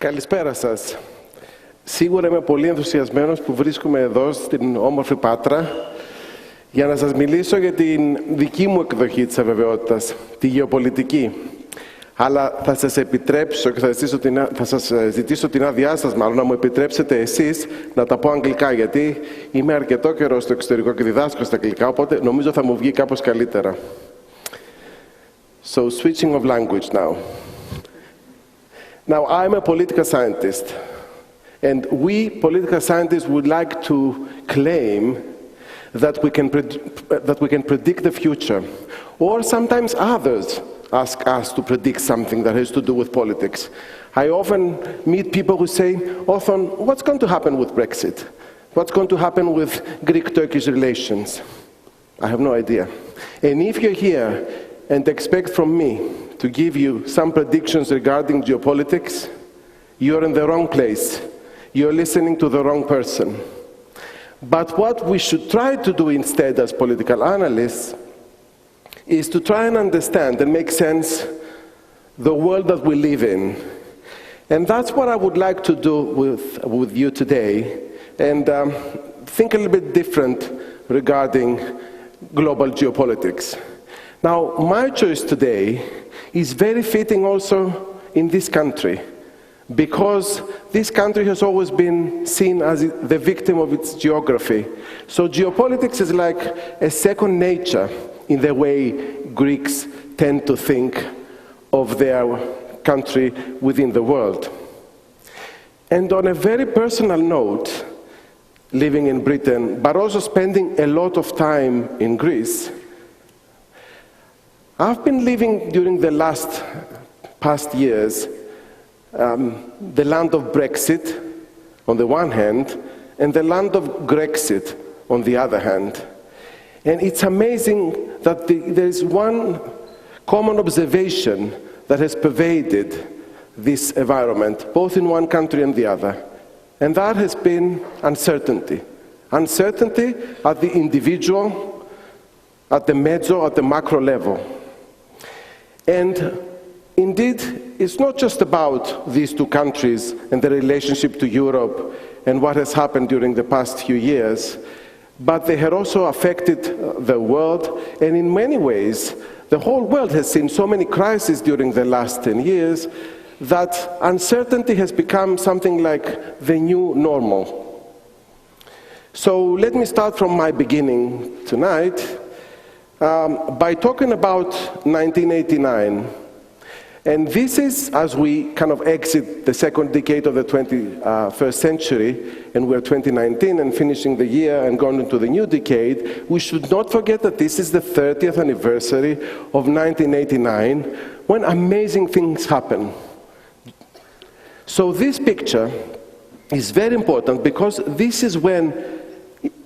Καλησπέρα σας. Σίγουρα είμαι πολύ ενθουσιασμένος που βρίσκομαι εδώ στην όμορφη Πάτρα για να σας μιλήσω για την δική μου εκδοχή της αβεβαιότητας, τη γεωπολιτική. Αλλά θα σας επιτρέψω και θα σας ζητήσω την άδειά σας μάλλον να μου επιτρέψετε εσείς να τα πω αγγλικά, γιατί είμαι αρκετό καιρό στο εξωτερικό και διδάσκω στα αγγλικά, οπότε νομίζω θα μου βγει κάπως καλύτερα. So, switching of language now. Now, I'm a political scientist, and we political scientists would like to claim that we can predict the future, or sometimes others ask us to predict something that has to do with politics. I often meet people who say, Othon, what's going to happen with Brexit? What's going to happen with Greek-Turkish relations? I have no idea. And if you're here and expect from me to give you some predictions regarding geopolitics, you're in the wrong place. You're listening to the wrong person. But what we should try to do instead as political analysts is to try and understand and make sense the world that we live in. And that's what I would like to do with you today, and think a little bit different regarding global geopolitics. Now, my choice today is very fitting also in this country, because this country has always been seen as the victim of its geography. So geopolitics is like a second nature in the way Greeks tend to think of their country within the world. And on a very personal note, living in Britain, but also spending a lot of time in Greece, I've been living during the past years the land of Brexit on the one hand, and the land of Grexit on the other hand. And it's amazing that there is one common observation that has pervaded this environment, both in one country and the other. And that has been uncertainty. Uncertainty at the individual, at the mezzo, at the macro level. And indeed, it's not just about these two countries and the relationship to Europe and what has happened during the past few years, but they have also affected the world, and in many ways, the whole world has seen so many crises during the last 10 years that uncertainty has become something like the new normal. So let me start from my beginning tonight by talking about 1989. And this is, as we kind of exit the second decade of the 21st century, and we're 2019 and finishing the year and going into the new decade, we should not forget that this is the 30th anniversary of 1989, when amazing things happen. So this picture is very important because this is when,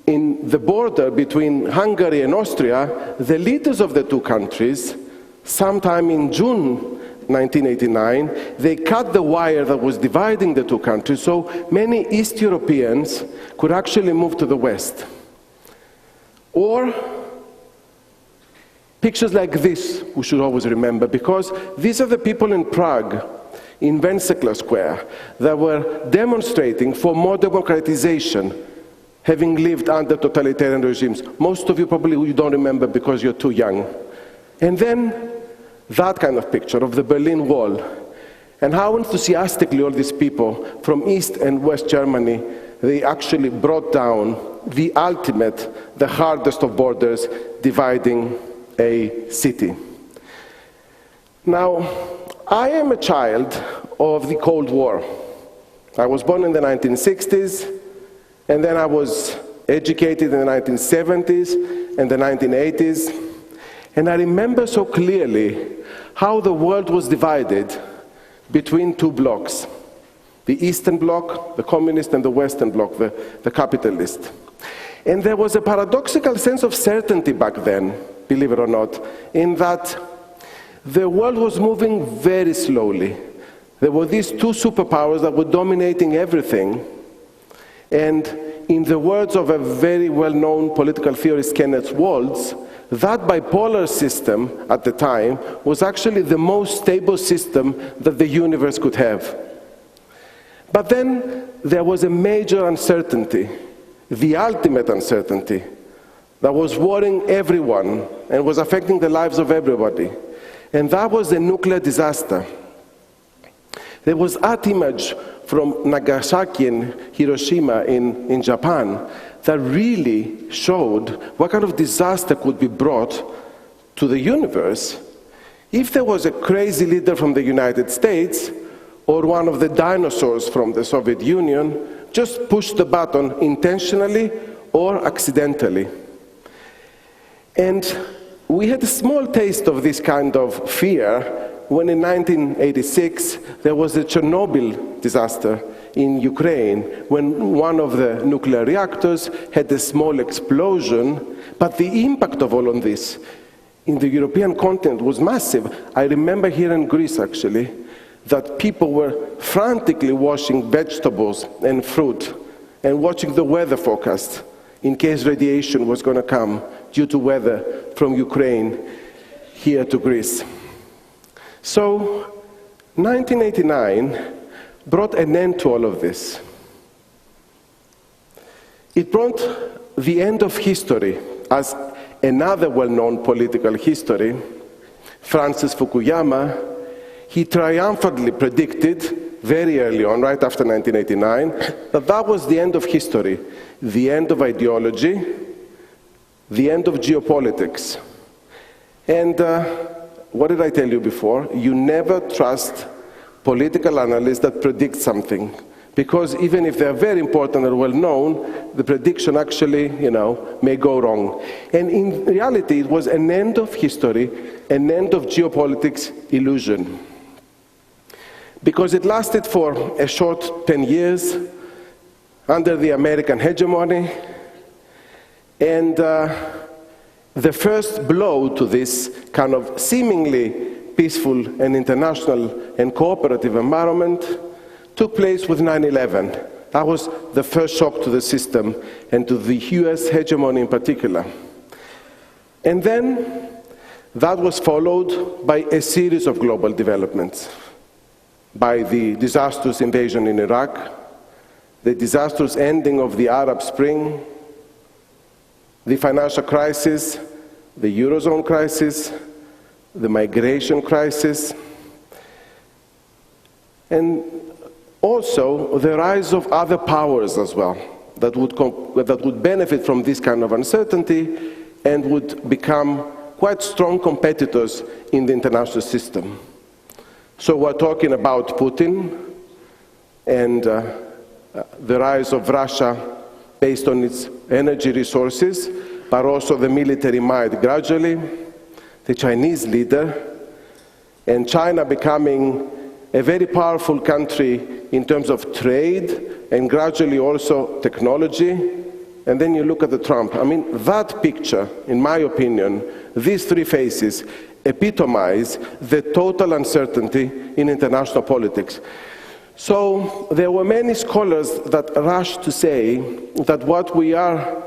in the border between Hungary and Austria, the leaders of the two countries, sometime in June 1989, they cut the wire that was dividing the two countries, so many East Europeans could actually move to the West. Or pictures like this we should always remember, because these are the people in Prague, in Wenceslas Square, that were demonstrating for more democratization, having lived under totalitarian regimes. Most of you probably you don't remember because you're too young. And then that kind of picture of the Berlin Wall, and how enthusiastically all these people from East and West Germany, they actually brought down the ultimate, the hardest of borders dividing a city. Now, I am a child of the Cold War. I was born in the 1960s, and then I was educated in the 1970s and the 1980s, and I remember so clearly how the world was divided between two blocks, the Eastern Bloc, the communist, and the Western Bloc, the capitalist. And there was a paradoxical sense of certainty back then, believe it or not, in that the world was moving very slowly. There were these two superpowers that were dominating everything, and in the words of a very well-known political theorist, Kenneth Waltz, that bipolar system at the time was actually the most stable system that the universe could have. But then there was a major uncertainty, the ultimate uncertainty, that was worrying everyone and was affecting the lives of everybody. And that was the nuclear disaster. There was that image from Nagasaki and Hiroshima in Japan that really showed what kind of disaster could be brought to the universe if there was a crazy leader from the United States or one of the dinosaurs from the Soviet Union just pushed the button intentionally or accidentally. And we had a small taste of this kind of fear when in 1986 there was the Chernobyl disaster in Ukraine, when one of the nuclear reactors had a small explosion, but the impact of all of this in the European continent was massive. I remember here in Greece, actually, that people were frantically washing vegetables and fruit and watching the weather forecast in case radiation was going to come due to weather from Ukraine here to Greece. So 1989 brought an end to all of this. It brought the end of history, as another well-known political history, Francis Fukuyama, he triumphantly predicted very early on, right after 1989, that that was the end of history, the end of ideology, the end of geopolitics. And what did I tell you before? You never trust political analysts that predict something, because even if they're very important and well-known, the prediction actually, may go wrong. And in reality, it was an end of history, an end of geopolitics illusion. Because it lasted for a short 10 years under the American hegemony, and the first blow to this kind of seemingly peaceful and international and cooperative environment took place with 9/11. That was the first shock to the system and to the US hegemony in particular. And then that was followed by a series of global developments, by the disastrous invasion in Iraq, the disastrous ending of the Arab Spring, the financial crisis, the Eurozone crisis, the migration crisis, and also the rise of other powers as well that would benefit from this kind of uncertainty and would become quite strong competitors in the international system. So we're talking about Putin and the rise of Russia based on its energy resources, but also the military might gradually, the Chinese leader, and China becoming a very powerful country in terms of trade and gradually also technology. And then you look at the Trump. I mean, that picture, in my opinion, these three phases epitomize the total uncertainty in international politics. So there were many scholars that rushed to say that what we are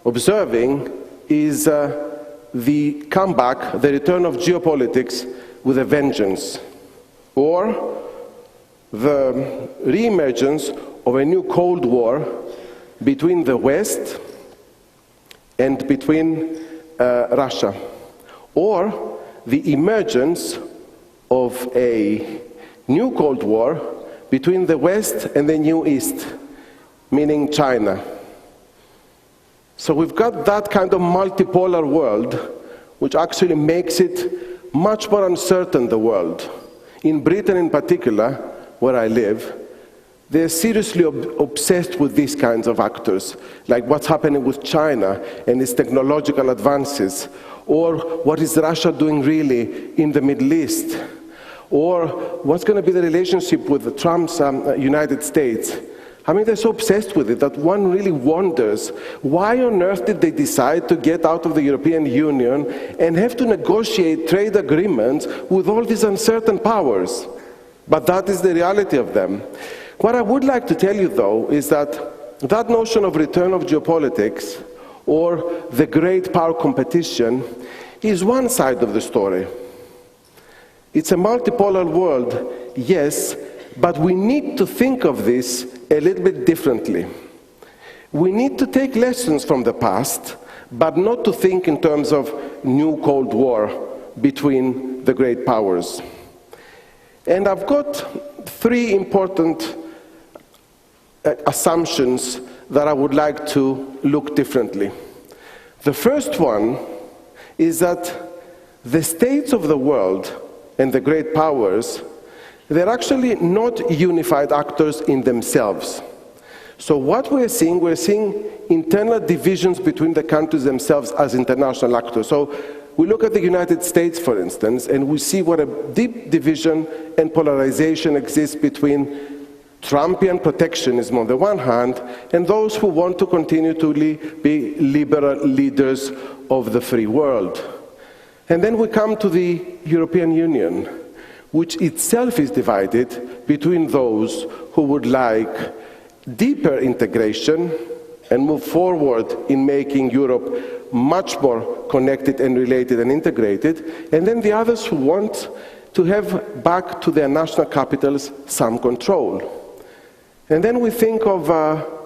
observing is the comeback, the return of geopolitics with a vengeance, or the re-emergence of a new Cold War between the West and between Russia, or the emergence of a new Cold War between the West and the New East, meaning China. So we've got that kind of multipolar world, which actually makes it much more uncertain, the world. In Britain in particular, where I live, they're seriously obsessed with these kinds of actors, like what's happening with China and its technological advances, or what is Russia doing really in the Middle East, or what's going to be the relationship with Trump's United States. I mean, they're so obsessed with it that one really wonders, why on earth did they decide to get out of the European Union and have to negotiate trade agreements with all these uncertain powers? But that is the reality of them. What I would like to tell you, though, is that that notion of return of geopolitics, or the great power competition, is one side of the story. It's a multipolar world, yes, But we need to think of this a little bit differently. We need to take lessons from the past, but not to think in terms of new Cold War between the great powers. And I've got three important assumptions that I would like to look differently. The first one is that the states of the world and the great powers, they're actually not unified actors in themselves. So what we're seeing internal divisions between the countries themselves as international actors. So we look at the United States, for instance, and we see what a deep division and polarization exists between Trumpian protectionism on the one hand, and those who want to continue to be liberal leaders of the free world. And then we come to the European Union, which itself is divided between those who would like deeper integration and move forward in making Europe much more connected and related and integrated, and then the others who want to have back to their national capitals some control. And then we think of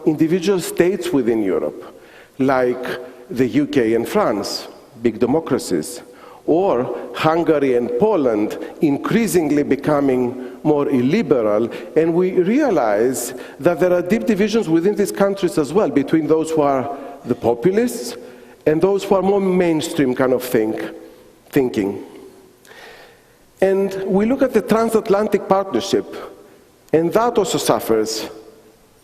individual states within Europe, like the UK and France, big democracies, or Hungary and Poland increasingly becoming more illiberal, and we realize that there are deep divisions within these countries as well, between those who are the populists and those who are more mainstream kind of thinking. And we look at the transatlantic partnership, and that also suffers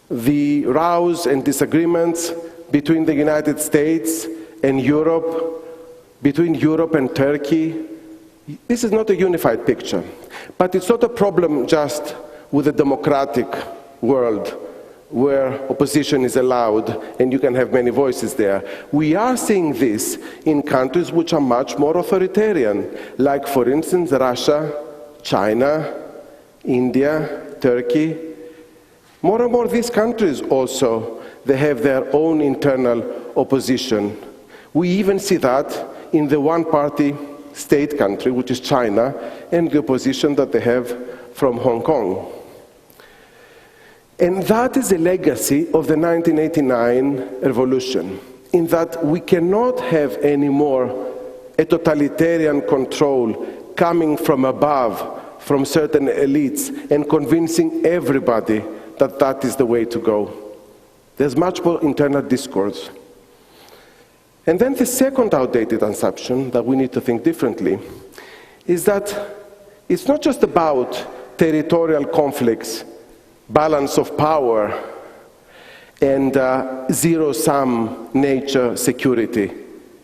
the rows and disagreements between the United States and Europe, between Europe and Turkey. This is not a unified picture, but it's not a problem just with a democratic world where opposition is allowed and you can have many voices there. We are seeing this in countries which are much more authoritarian, like, for instance, Russia, China, India, Turkey. More and more these countries also, they have their own internal opposition. We even see that in the one-party state country, which is China, and the opposition that they have from Hong Kong. And that is a legacy of the 1989 revolution, in that we cannot have anymore a totalitarian control coming from above, from certain elites, and convincing everybody that that is the way to go. There's much more internal discourse. And then the second outdated assumption that we need to think differently is that it's not just about territorial conflicts, balance of power, and zero-sum nature security,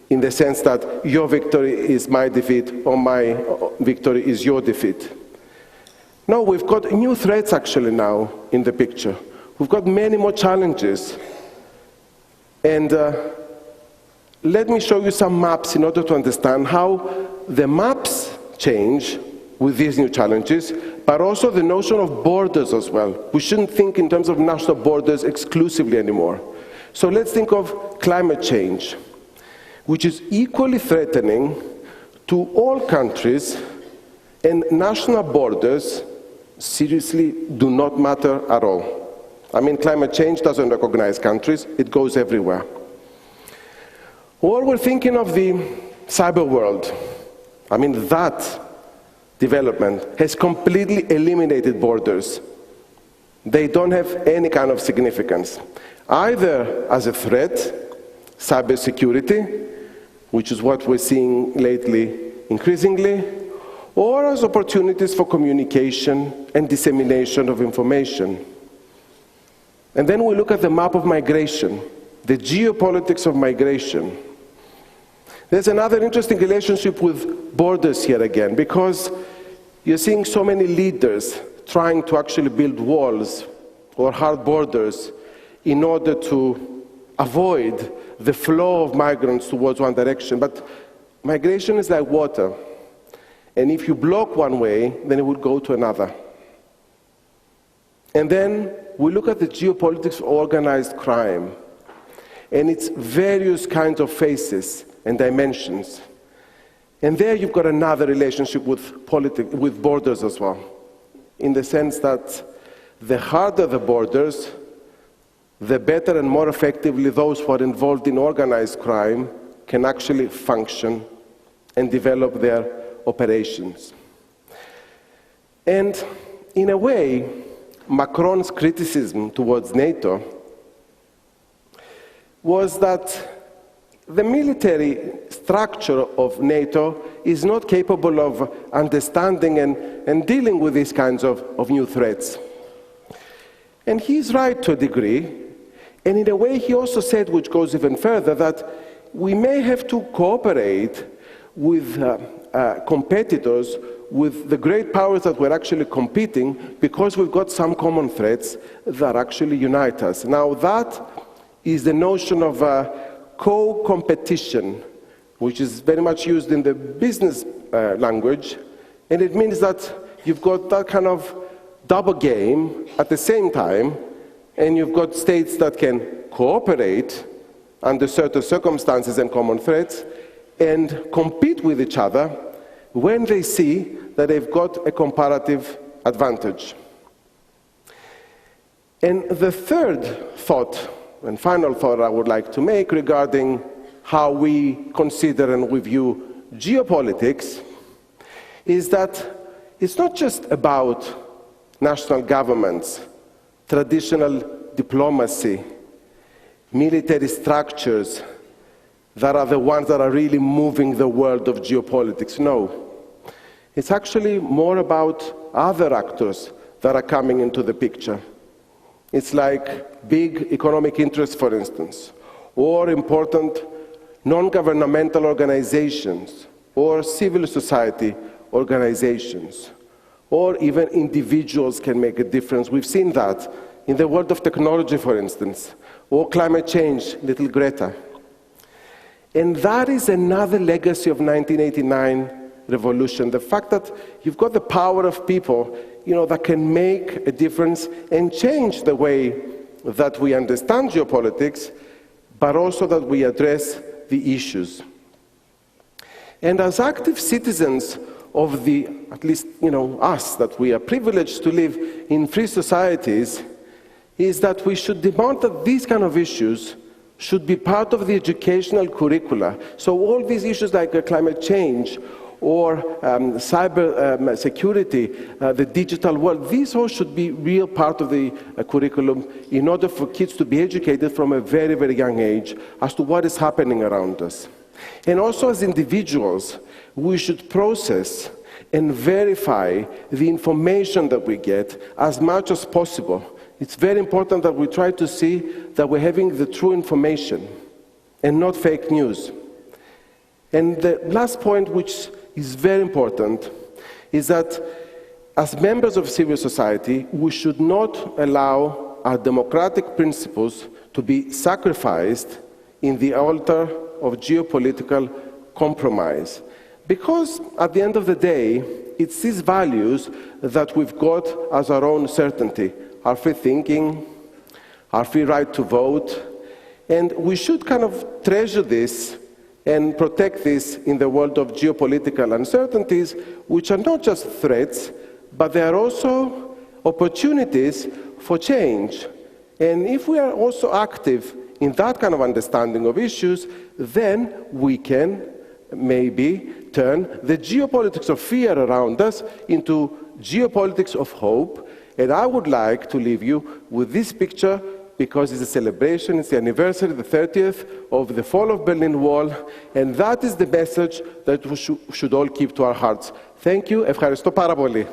in the sense that your victory is my defeat or my victory is your defeat. No, we've got new threats actually now in the picture. We've got many more challenges. And let me show you some maps in order to understand how the maps change with these new challenges, but also the notion of borders as well. We shouldn't think in terms of national borders exclusively anymore. So let's think of climate change, which is equally threatening to all countries, and national borders seriously do not matter at all. I mean, climate change doesn't recognize countries, it goes everywhere. Or we're thinking of the cyber world. I mean, that development has completely eliminated borders. They don't have any kind of significance, either as a threat, cybersecurity, which is what we're seeing lately increasingly, or as opportunities for communication and dissemination of information. And then we look at the map of migration, the geopolitics of migration. There's another interesting relationship with borders here again, because you're seeing so many leaders trying to actually build walls or hard borders in order to avoid the flow of migrants towards one direction. But migration is like water, and if you block one way, then it will go to another. And then we look at the geopolitics of organized crime and its various kinds of faces and dimensions. And there you've got another relationship with borders as well. in the sense that the harder the borders, the better and more effectively those who are involved in organized crime can actually function and develop their operations. And in a way, Macron's criticism towards NATO was that the military structure of NATO is not capable of understanding and dealing with these kinds of new threats. And he's right to a degree, and in a way he also said, which goes even further, that we may have to cooperate with competitors, with the great powers that we're actually competing, because we've got some common threats that actually unite us. Now that is the notion of co-competition, which is very much used in the business language, and it means that you've got that kind of double game at the same time, and you've got states that can cooperate under certain circumstances and common threats, and compete with each other when they see that they've got a comparative advantage. And the third thought, and final thought I would like to make regarding how we consider and we view geopolitics, is that it's not just about national governments, traditional diplomacy, military structures that are the ones that are really moving the world of geopolitics. No. It's actually more about other actors that are coming into the picture. It's like big economic interests, for instance, or important non-governmental organizations, or civil society organizations, or even individuals can make a difference. We've seen that in the world of technology, for instance, or climate change, little Greta. And that is another legacy of 1989 revolution, the fact that you've got the power of people, that can make a difference and change the way that we understand geopolitics, but also that we address the issues. And as active citizens of the, at least, us, that we are privileged to live in free societies, is that we should demand that these kind of issues should be part of the educational curricula. So all these issues like climate change or cyber security, the digital world, these all should be real part of the curriculum in order for kids to be educated from a very, very young age as to what is happening around us. And also as individuals, we should process and verify the information that we get as much as possible. It's very important that we try to see that we're having the true information and not fake news. And the last point, which is very important, is that as members of civil society, we should not allow our democratic principles to be sacrificed in the altar of geopolitical compromise. Because at the end of the day, it's these values that we've got as our own certainty. Our free thinking, our free right to vote, and we should kind of treasure this and protect this in the world of geopolitical uncertainties, which are not just threats, but they are also opportunities for change. And if we are also active in that kind of understanding of issues, then we can maybe turn the geopolitics of fear around us into geopolitics of hope. And I would like to leave you with this picture, because it's a celebration, it's the anniversary, the 30th of the fall of Berlin Wall, and that is the message that we should all keep to our hearts. Thank you. Ευχαριστώ πάρα πολύ.